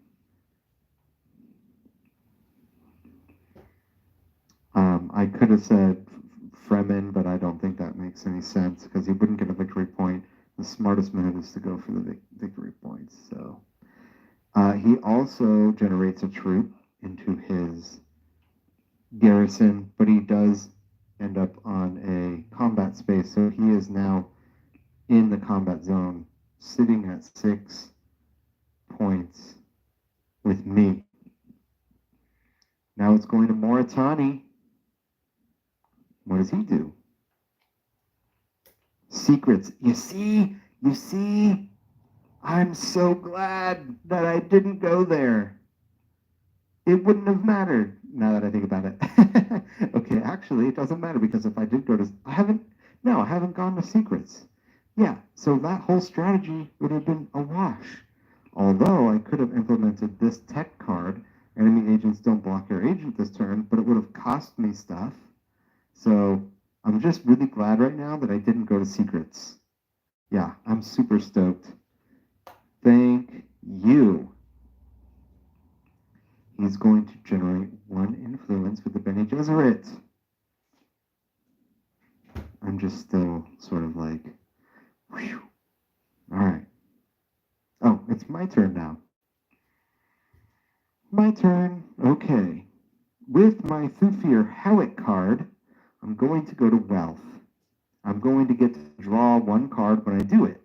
I could have said Fremen, but I don't think that makes any sense because he wouldn't get a victory point. The smartest move is to go for the victory points. So he also generates a troop into his garrison, but he does end up on a combat space, so he is now in the combat zone, sitting at 6 points with me. Now it's going to Moritani. What does he do? Secrets. You see? I'm so glad that I didn't go there. It wouldn't have mattered, now that I think about it. Okay, actually, it doesn't matter because if I did go to... I haven't gone to secrets. Yeah, so that whole strategy would have been a wash. Although I could have implemented this tech card, enemy agents don't block your agent this turn, but it would have cost me stuff. So I'm just really glad right now that I didn't go to secrets. Yeah, I'm super stoked. Thank you. He's going to generate 1 influence with the Bene Gesserit. I'm just still sort of like, whew. All right. Oh, it's my turn now. My turn. Okay. With my Thufir Howick card, I'm going to go to Wealth. I'm going to get to draw 1 card when I do it.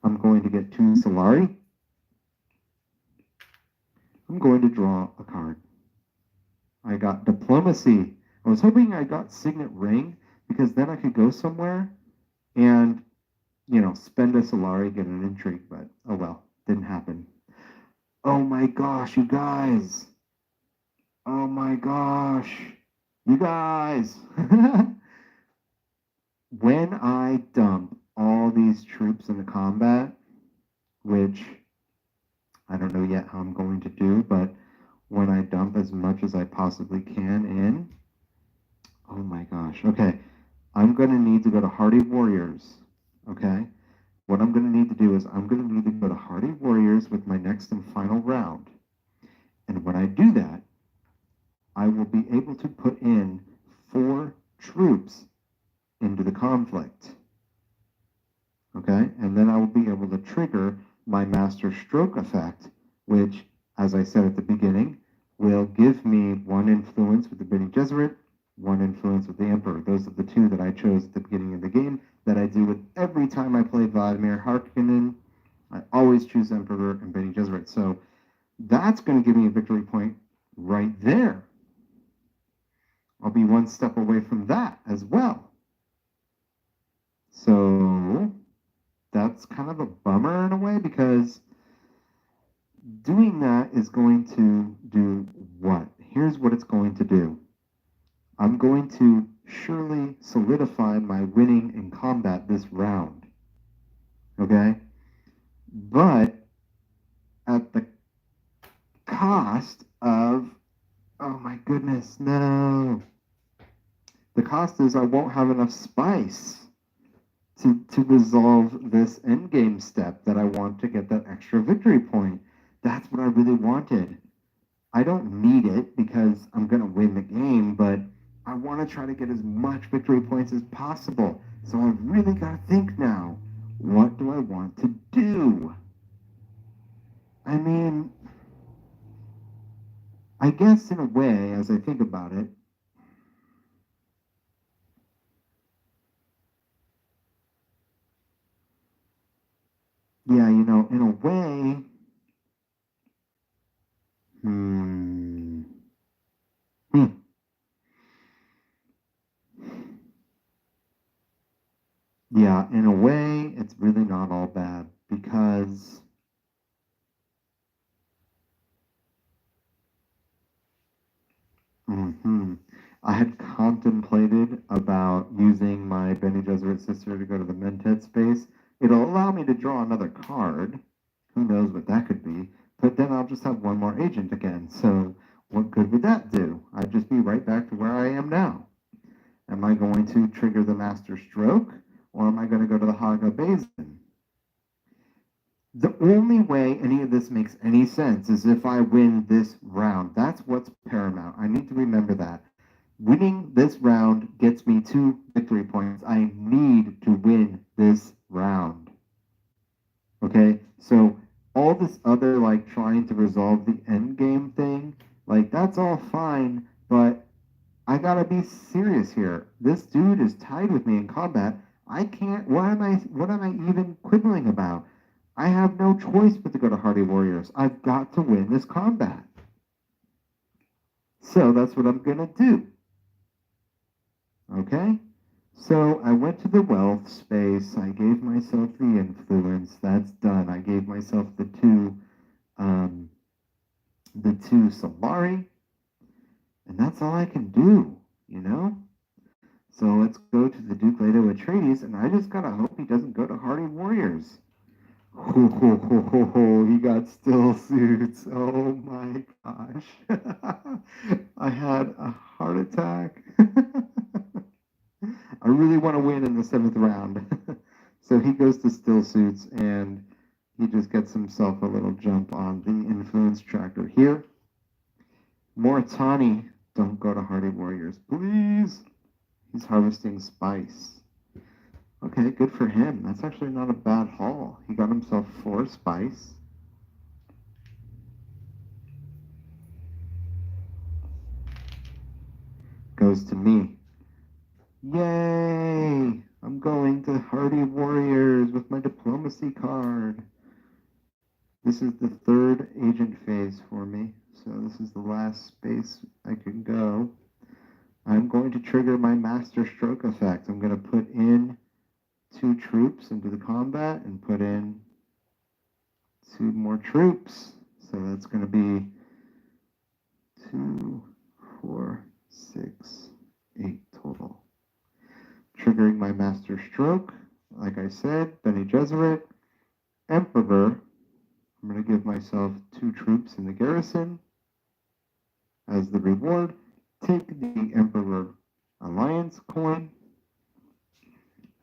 I'm going to get 2 Solari. I'm going to draw a card. I got Diplomacy. I was hoping I got Signet Ring because then I could go somewhere and, spend a Solari, get an intrigue, but oh well, didn't happen. Oh my gosh, you guys. Oh my gosh. You guys. When I dump all these troops into combat, which I don't know yet how I'm going to do, but when I dump as much as I possibly can in, oh my gosh. Okay, I'm going to need to go to Hardy Warriors. Okay, what I'm going to need to do is I'm going to need to go to Hardy Warriors with my next and final round. And when I do that, I will be able to put in 4 troops into the conflict. Okay, and then I will be able to trigger my Master Stroke effect, which, as I said at the beginning, will give me 1 influence with the Bene Gesserit, 1 influence with the Emperor. Those are the 2 that I chose at the beginning of the game that I do with every time I play Vladimir Harkonnen. I always choose Emperor and Bene Gesserit. So that's going to give me a victory point right there. I'll be 1 step away from that as well. So that's kind of a bummer in a way because doing that is going to do what? Here's what it's going to do. I'm going to surely solidify my winning in combat this round. Okay? But at the cost of, oh my goodness, no. The cost is I won't have enough spice to resolve this endgame step that I want to get that extra victory point. That's what I really wanted. I don't need it because I'm going to win the game, but I want to try to get as much victory points as possible. So I've really got to think now, what do I want to do? I mean, I guess in a way, as I think about it, yeah, in a way, yeah, in a way, it's really not all bad because I had contemplated about using my Bene Gesserit sister to go to the Mentat space. It'll allow me to draw another card. Who knows what that could be? But then I'll just have one more agent again. So what good would that do? I'd just be right back to where I am now. Am I going to trigger the Master Stroke, or am I going to go to the Haga Basin? The only way any of this makes any sense is if I win this round. That's what's paramount. I need to remember that. Winning this round gets me 2 victory points. I need to win this round. Okay? So all this other, like, trying to resolve the end game thing, like, that's all fine, but I gotta be serious here. This dude is tied with me in combat. I can't. What am I even quibbling about? I have no choice but to go to Hardy Warriors. I've got to win this combat. So that's what I'm gonna do. Okay? So I went to the wealth space. I gave myself the influence. That's done. I gave myself the two Solari. And that's all I can do, you know? So let's go to the Duke Leto Atreides, and I just gotta hope he doesn't go to Hardy Warriors. Ho, ho, ho, ho, ho, he got still suits. Oh my gosh. I had a heart attack. I really want to win in the 7th round. So he goes to still suits, and he just gets himself a little jump on the influence tracker here. Moritani, don't go to Hardy Warriors, please. He's harvesting spice. Okay, good for him. That's actually not a bad haul. He got himself 4 spice. Goes to me. Yay! I'm going to Hardy Warriors with my diplomacy card. This is the 3rd agent phase for me. So this is the last space I can go. I'm going to trigger my Master Stroke effect. I'm going to put in 2 troops into the combat and put in 2 more troops. So that's going to be 2, 4, 6, 8 total. Triggering my Master Stroke, like I said, Bene Gesserit, Emperor. I'm going to give myself 2 troops in the garrison as the reward. Take the Emperor Alliance coin.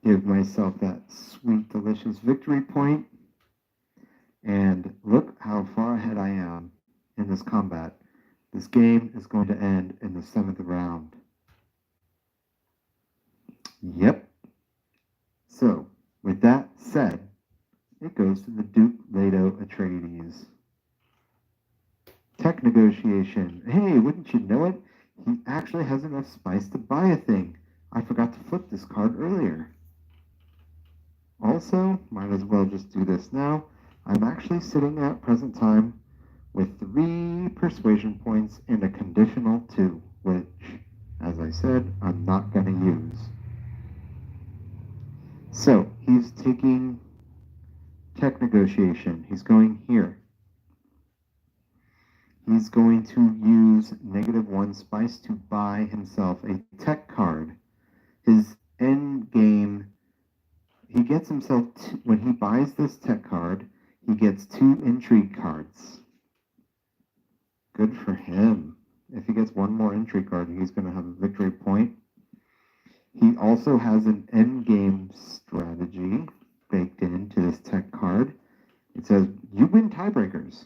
Give myself that sweet, delicious victory point. And look how far ahead I am in this combat. This game is going to end in the 7th round. Yep. So, with that said, it goes to the Duke Leto Atreides. Tech negotiation. Hey, wouldn't you know it? He actually has enough spice to buy a thing. I forgot to flip this card earlier. Also, might as well just do this now. I'm actually sitting at present time with 3 persuasion points and a conditional 2, which, as I said, I'm not going to use. So, he's taking tech negotiation. He's going here. He's going to use -1 spice to buy himself a tech card. His end game, he gets himself, when he buys this tech card, he gets 2 intrigue cards. Good for him. If he gets 1 more intrigue card, he's going to have a victory point. He also has an end game strategy baked into this tech card. It says, you win tiebreakers.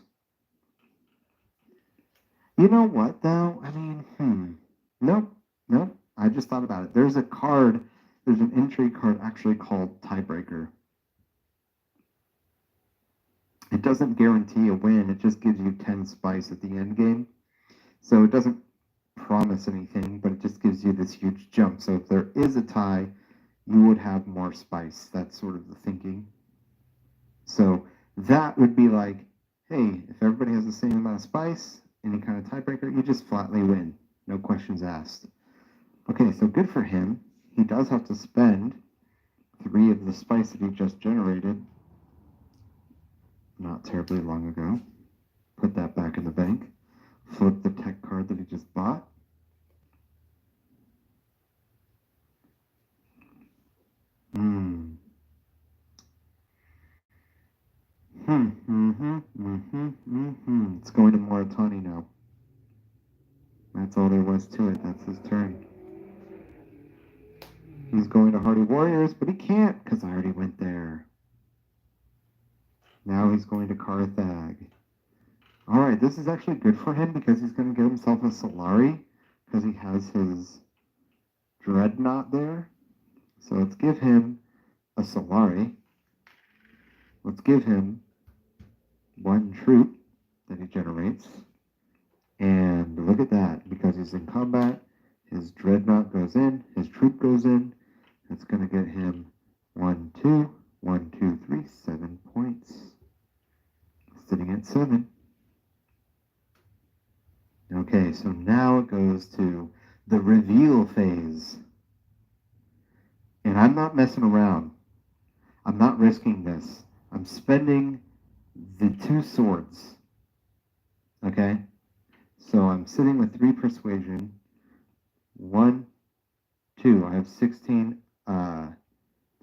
You know what, though? I mean, nope. I just thought about it. There's an intrigue card actually called Tiebreaker. It doesn't guarantee a win. It just gives you 10 spice at the end game. So it doesn't promise anything, but it just gives you this huge jump. So if there is a tie, you would have more spice. That's sort of the thinking. So that would be like, hey, if everybody has the same amount of spice, any kind of tiebreaker, you just flatly win. No questions asked. Okay, so good for him. He does have to spend 3 of the spice that he just generated not terribly long ago. Put that back in the bank. Flip the tech card that he just bought. It's going to Moritani now. That's all there was to it. That's his turn. He's going to Hardy Warriors, but he can't because I already went there. Now he's going to Carthag. All right, this is actually good for him because he's going to get himself a Solari because he has his Dreadnought there. So let's give him a Solari. Let's give him one troop that he generates. And look at that, because he's in combat, his Dreadnought goes in, his troop goes in. It's going to get him 1, 2, 1, 2, 3, 7 points. Sitting at 7. Okay, so now it goes to the reveal phase. And I'm not messing around. I'm not risking this. I'm spending the 2 swords. Okay? So I'm sitting with 3 persuasion. 1, 2. I have 16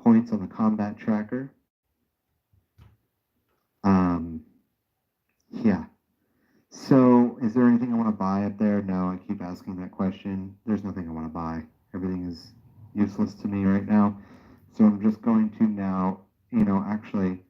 points on the combat tracker. Yeah. So is there anything I want to buy up there? No, I keep asking that question. There's nothing I want to buy. Everything is useless to me right now. So I'm just going to now, actually,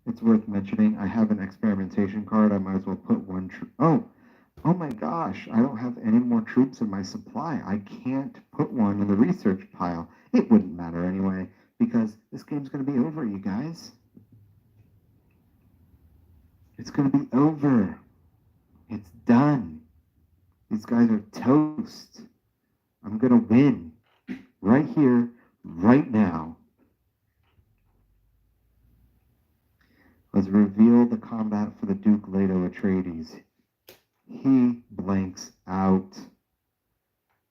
it's worth mentioning, I have an experimentation card. I might as well put one Oh my gosh, I don't have any more troops in my supply. I can't put one in the research pile. It wouldn't matter anyway, because this game's going to be over, you guys. It's going to be over. It's done. These guys are toast. I'm going to win right here, right now. Let's reveal the combat for the Duke Leto Atreides. He blanks out.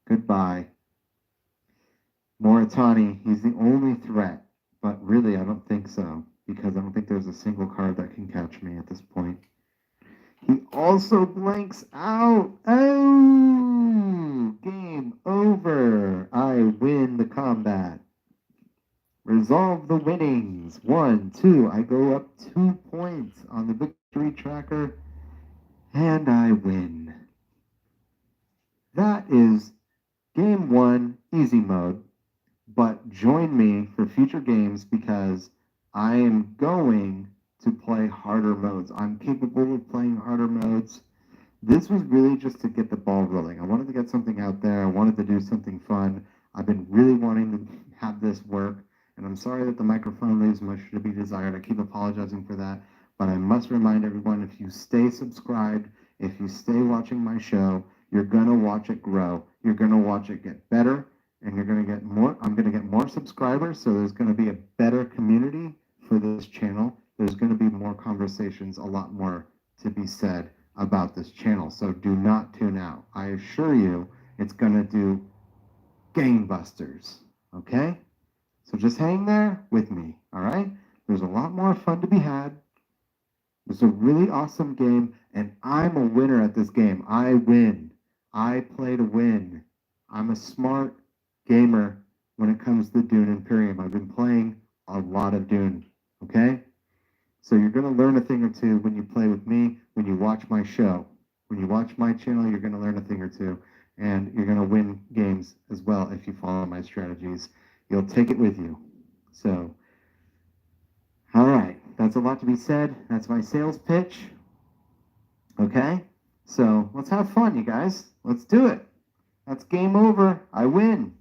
Goodbye. Moritani, he's the only threat, but really I don't think so, because I don't think there's a single card that can catch me at this point. He also blanks out. Oh, game over. I win the combat. Resolve the winnings. 1, 2. I go up 2 points on the victory tracker, and I win. That is game 1, easy mode. But join me for future games because I am going to play harder modes. I'm capable of playing harder modes. This was really just to get the ball rolling. I wanted to get something out there. I wanted to do something fun. I've been really wanting to have this work, and I'm sorry that the microphone leaves much to be desired. I keep apologizing for that, but I must remind everyone, if you stay subscribed, if you stay watching my show, you're going to watch it grow. You're going to watch it get better, and you're going to get more. I'm going to get more subscribers, so there's going to be a better community for this channel. There's going to be more conversations, a lot more to be said about this channel. So do not tune out. I assure you it's going to do gangbusters. Okay? So just hang there with me. All right? There's a lot more fun to be had. It's a really awesome game, and I'm a winner at this game. I win. I play to win. I'm a smart gamer when it comes to Dune Imperium. I've been playing a lot of Dune. Okay? So you're going to learn a thing or two when you play with me, when you watch my show. When you watch my channel, you're going to learn a thing or two. And you're going to win games as well if you follow my strategies. You'll take it with you. So, all right. That's a lot to be said. That's my sales pitch. Okay? So let's have fun, you guys. Let's do it. That's game over. I win.